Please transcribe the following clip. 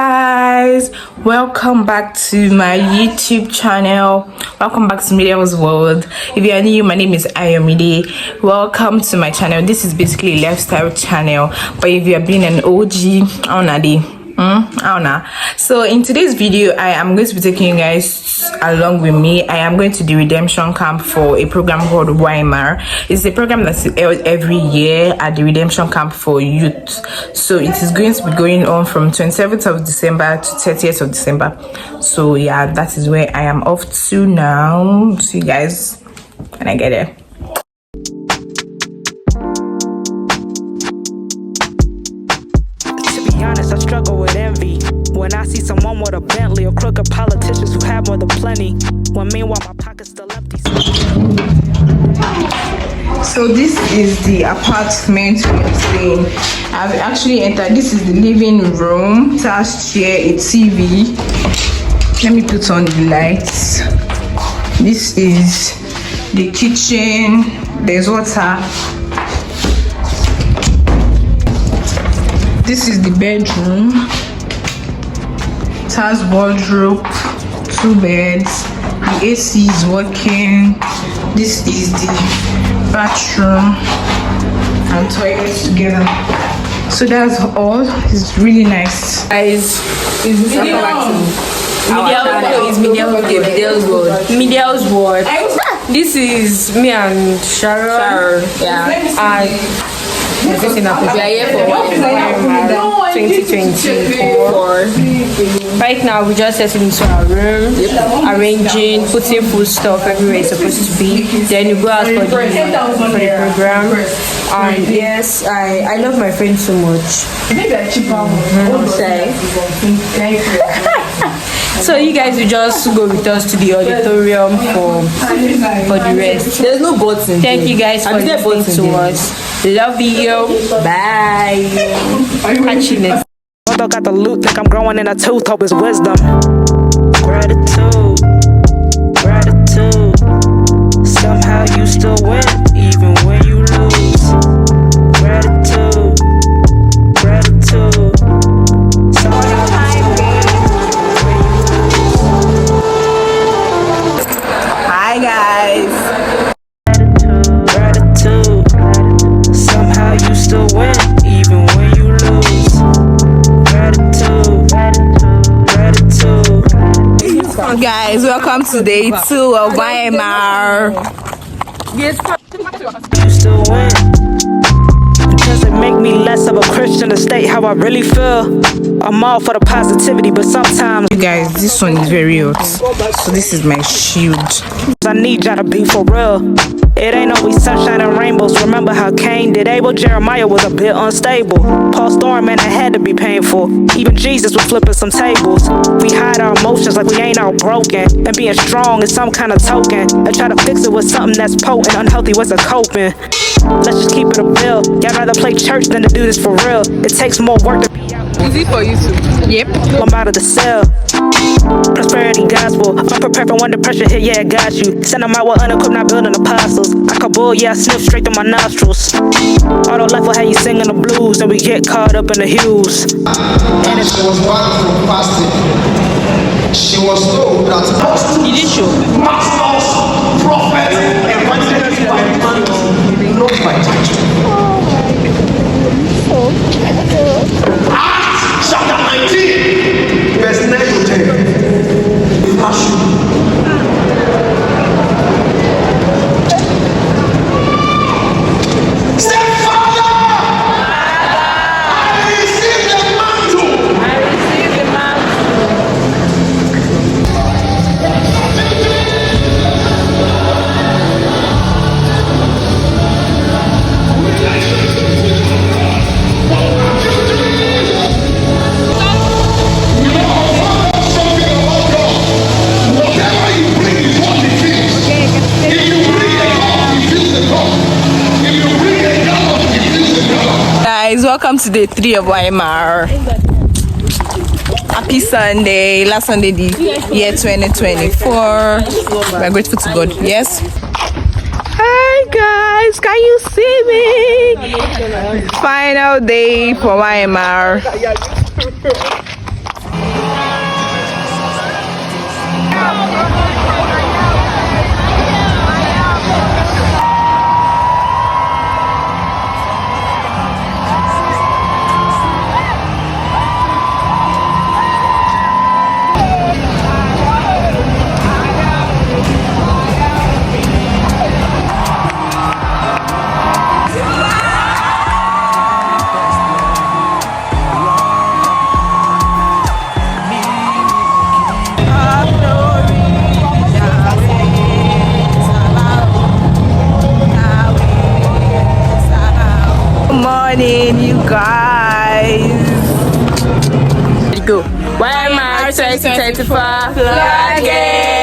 guys, welcome back to my YouTube channel. Welcome back to Media's World. If you are new, my name is Ayomide. Welcome to my channel. This is basically a lifestyle channel, but if you have been an OG, I don't know. So in today's video, I am going to be taking you guys along with me. I am going to the redemption camp for a program called YMR. It's a program that's held every year at the redemption camp for youth. So it is going to be going on from 27th of December to 30th of December. So yeah, that is where I am off to now. See you guys when I get there. Honest, I struggle with envy when I see someone with a Bentley or crooked politicians who have more than plenty, when meanwhile my pocket's still empty. So this is the apartment we're staying. I've actually entered. This is the living room. It has chair, a TV. Let me put on the lights. This is the kitchen. There's water. This is the bedroom. It has wardrobe, 2 beds. The AC is working. This is the bathroom and toilet together. So that's all. It's really nice. Guys, it's Media's World. This is me and Sharon. Yeah. We are here for YMR 2024. Right now, we just settled into our room, arranging, putting food stuff everywhere it's supposed to be. Then you go out for the program. And yes, I love my friend so much. So you guys will just go with us to the auditorium for the rest. There's no button. Thank you guys for listening to us. Love you. Bye. Catch you next. Although got the loot, think I'm growing in a tooth, hope is wisdom. Gratitude, gratitude. Somehow you still win, even when you lose. Gratitude, gratitude. Somehow you Hi guys. Gratitude, somehow you still win, even when you lose. Gratitude, gratitude. Guys, welcome to day 2 of YMR. You still win. Does it make me less of a Christian to state how I really feel? I'm all for the positivity, but sometimes You guys, this one is very hot. So this is my shield. I need y'all to be for real. It ain't always sunshine and rainbows. Remember how Cain did Abel? Jeremiah was a bit unstable. Paul Storm, man, it had to be painful. Even Jesus was flipping some tables. We hide our emotions like we ain't all broken. And being strong is some kind of token. And try to fix it with something that's potent. Unhealthy was a coping. Let's just keep it a bill. Y'all rather play church than to do this for real. It takes more work to be out. Easy for you too. Yep. I'm out of the cell. Prosperity gospel. Unprepared for when the pressure hit, yeah, I got you. Send them out with unequipped, not building apostles. I Kabul, yeah, I sniff straight through my nostrils. Auto life will have you singing the blues, and we get caught up in the hues. And it's She was back from fasting. She was told that masters, prophets, evangelists by mantle, not by title. Acts chapter 19, verse 9 to 10. We must say, Father, I receive the mantle. Guys, welcome to day 3 of YMR. Happy Sunday. Last Sunday, the year 2024. We're grateful to God. Yes. Hi guys, can you see me? Final day for YMR. Morning, you guys. Let's go. YMR 2024 vlogging.